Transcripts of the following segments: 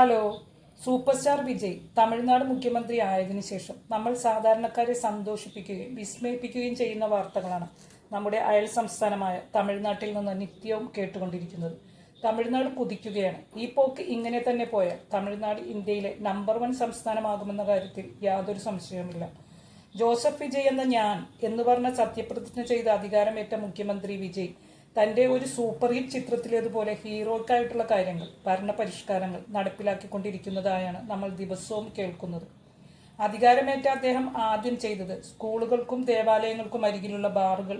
Hello. Super star Vijay Tamil Nadu മുഖ്യമന്ത്രി ആയതിനു ശേഷം നമ്മൾ സാധാരണക്കാരെ സന്തോഷിപ്പിക്കുകയും വിസ്മയിപ്പിക്കുകയും ചെയ്യുന്ന വാർത്തകളാണ് നമ്മുടെ അയൽ സംസ്ഥാനമായ തമിഴ്നാട്ടിൽ നിന്ന് നിത്യവും കേട്ടുകൊണ്ടിരിക്കുന്നത്. തമിഴ്നാട് കുതിക്കുകയാണ്. ഈ പോക്ക് ഇങ്ങനെ തന്നെ പോയാൽ തമിഴ്നാട് ഇന്ത്യയിലെ നമ്പർ 1 സംസ്ഥാനമാകുമെന്ന കാര്യത്തിൽ യാതൊരു സംശയവുമില്ല. ജോസഫ് വിജയ് എന്ന ഞാൻ എന്ന് പറഞ്ഞ സത്യപ്രതിജ്ഞ ചെയ്ത് അധികാരമേറ്റ മുഖ്യമന്ത്രി വിജയ് തൻ്റെ ഒരു സൂപ്പർ ഹിറ്റ് ചിത്രത്തിലേതുപോലെ ഹീറോയ്ക്കായിട്ടുള്ള കാര്യങ്ങൾ, ഭരണപരിഷ്കാരങ്ങൾ നടപ്പിലാക്കിക്കൊണ്ടിരിക്കുന്നതായാണ് നമ്മൾ ദിവസവും കേൾക്കുന്നത്. അധികാരമേറ്റ അദ്ദേഹം ആദ്യം ചെയ്തത് സ്കൂളുകൾക്കും ദേവാലയങ്ങൾക്കും അരികിലുള്ള ബാറുകൾ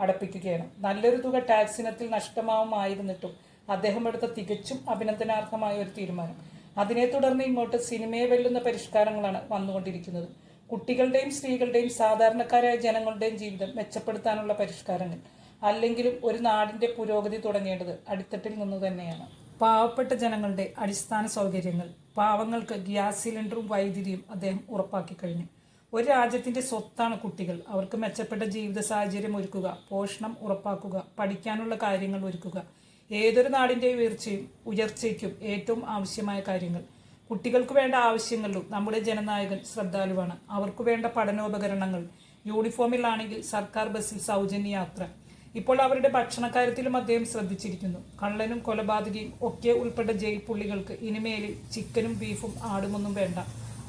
അടപ്പിക്കുകയാണ്. നല്ലൊരു തുക ടാക്സ് ഇനത്തിൽ നഷ്ടമാവുമായിരുന്നിട്ടും അദ്ദേഹം എടുത്ത തികച്ചും അഭിനന്ദനാർഹമായ ഒരു തീരുമാനം. അതിനെ തുടർന്ന് ഇങ്ങോട്ട് സിനിമയെ വെല്ലുന്ന പരിഷ്കാരങ്ങളാണ് വന്നുകൊണ്ടിരിക്കുന്നത്. കുട്ടികളുടെയും സ്ത്രീകളുടെയും സാധാരണക്കാരായ ജനങ്ങളുടെയും ജീവിതം മെച്ചപ്പെടുത്താനുള്ള പരിഷ്കാരങ്ങൾ. അല്ലെങ്കിലും ഒരു നാടിൻ്റെ പുരോഗതി തുടങ്ങേണ്ടത് അടിത്തട്ടിൽ നിന്ന് തന്നെയാണ്. പാവപ്പെട്ട ജനങ്ങളുടെ അടിസ്ഥാന സൗകര്യങ്ങൾ, പാവങ്ങൾക്ക് ഗ്യാസ് സിലിണ്ടറും വൈദ്യുതിയും അദ്ദേഹം ഉറപ്പാക്കി കഴിഞ്ഞു. ഒരു രാജ്യത്തിൻ്റെ സ്വത്താണ് കുട്ടികൾ. അവർക്ക് മെച്ചപ്പെട്ട ജീവിത സാഹചര്യം ഒരുക്കുക, പോഷണം ഉറപ്പാക്കുക, പഠിക്കാനുള്ള കാര്യങ്ങൾ ഒരുക്കുക. ഏതൊരു നാടിൻ്റെ ഉയർച്ചയ്ക്കും ഏറ്റവും ആവശ്യമായ കാര്യങ്ങൾ. കുട്ടികൾക്ക് വേണ്ട ആവശ്യങ്ങളിലും നമ്മുടെ ജനനായകൻ ശ്രദ്ധാലുവാണ്. അവർക്ക് വേണ്ട പഠനോപകരണങ്ങൾ, യൂണിഫോമിലാണെങ്കിൽ സർക്കാർ ബസ്സിൽ സൗജന്യ യാത്ര. ഇപ്പോൾ അവരുടെ ഭക്ഷണക്കാര്യത്തിലും അദ്ദേഹം ശ്രദ്ധിച്ചിരിക്കുന്നു. കള്ളനും കൊലപാതകയും ഒക്കെ ഉൾപ്പെട്ട ജയിൽ പുള്ളികൾക്ക് ഇനിമേലിൽ ചിക്കനും ബീഫും ആടുമൊന്നും വേണ്ട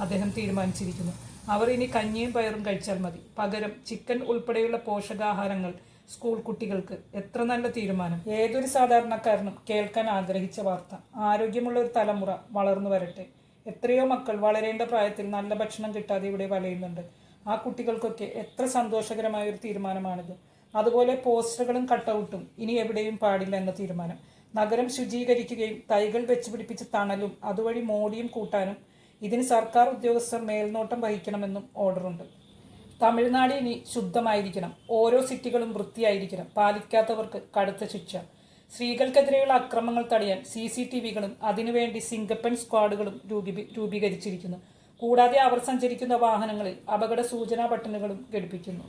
അദ്ദേഹം തീരുമാനിച്ചിരിക്കുന്നു. അവർ ഇനി കഞ്ഞിയും പയറും കഴിച്ചാൽ മതി. പകരം ചിക്കൻ ഉൾപ്പെടെയുള്ള പോഷകാഹാരങ്ങൾ സ്കൂൾ കുട്ടികൾക്ക്. എത്ര നല്ല തീരുമാനം! ഏതൊരു സാധാരണക്കാരനും കേൾക്കാൻ ആഗ്രഹിച്ച വാർത്ത. ആരോഗ്യമുള്ള ഒരു തലമുറ വളർന്നു വരട്ടെ. എത്രയോ മക്കൾ വളരേണ്ട പ്രായത്തിൽ നല്ല ഭക്ഷണം കിട്ടാതെ ഇവിടെ വലയുന്നുണ്ട്. ആ കുട്ടികൾക്കൊക്കെ എത്ര സന്തോഷകരമായ ഒരു തീരുമാനമാണിത്. അതുപോലെ പോസ്റ്ററുകളും കട്ടൗട്ടും ഇനി എവിടെയും പാടില്ല എന്ന തീരുമാനം. നഗരം ശുചീകരിക്കുകയും തൈകൾ വെച്ചുപിടിപ്പിച്ച് തണലും അതുവഴി മോടിയും കൂട്ടാനും ഇതിന് സർക്കാർ ഉദ്യോഗസ്ഥർ മേൽനോട്ടം വഹിക്കണമെന്നും ഓർഡറുണ്ട്. തമിഴ്നാട് ഇനി ശുദ്ധമായിരിക്കണം. ഓരോ സിറ്റികളും വൃത്തിയായിരിക്കണം. പാലിക്കാത്തവർക്ക് കടുത്ത ശിക്ഷ. സ്ത്രീകൾക്കെതിരെയുള്ള അക്രമങ്ങൾ തടയാൻ CCTVകളും അതിനുവേണ്ടി സിംഗപ്പൻ സ്ക്വാഡുകളും രൂപീകരിച്ചിരിക്കുന്നു. കൂടാതെ അവർ സഞ്ചരിക്കുന്ന വാഹനങ്ങളിൽ അപകട സൂചനാ ബട്ടണുകളും ഘടിപ്പിക്കുന്നു.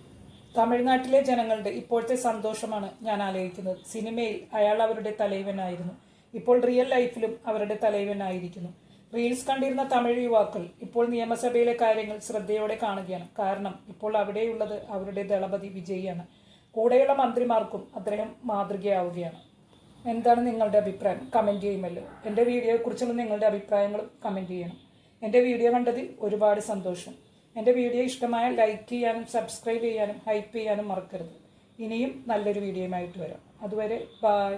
തമിഴ്നാട്ടിലെ ജനങ്ങളുടെ ഇപ്പോഴത്തെ സന്തോഷമാണ് ഞാൻ ആലോചിക്കുന്നത്. സിനിമയിൽ അയാൾ അവരുടെ തലൈവനായിരുന്നു. ഇപ്പോൾ റിയൽ ലൈഫിലും അവരുടെ തലൈവനായിരിക്കുന്നു. റീൽസ് കണ്ടിരുന്ന തമിഴ് യുവാക്കൾ ഇപ്പോൾ നിയമസഭയിലെ കാര്യങ്ങൾ ശ്രദ്ധയോടെ കാണുകയാണ്. കാരണം ഇപ്പോൾ അവിടെയുള്ളത് അവരുടെ ദളപതി വിജയിയാണ്. കൂടെയുള്ള മന്ത്രിമാർക്കും അദ്ദേഹം മാതൃകയാവുകയാണ്. എന്താണ് നിങ്ങളുടെ അഭിപ്രായം? കമൻറ്റ് ചെയ്യുമല്ലോ. എൻ്റെ വീഡിയോയെക്കുറിച്ചുള്ള നിങ്ങളുടെ അഭിപ്രായങ്ങളും കമൻറ്റ് ചെയ്യണം. എൻ്റെ വീഡിയോ കണ്ടതിൽ ഒരുപാട് സന്തോഷം. എൻ്റെ വീഡിയോ ഇഷ്ടമായാൽ ലൈക്ക് ചെയ്യാനും സബ്സ്ക്രൈബ് ചെയ്യാനും ഹൈപ്പ് ചെയ്യാനും മറക്കരുത്. ഇനിയും നല്ലൊരു വീഡിയോയുമായിട്ട് വരാം. അതുവരെ ബൈ.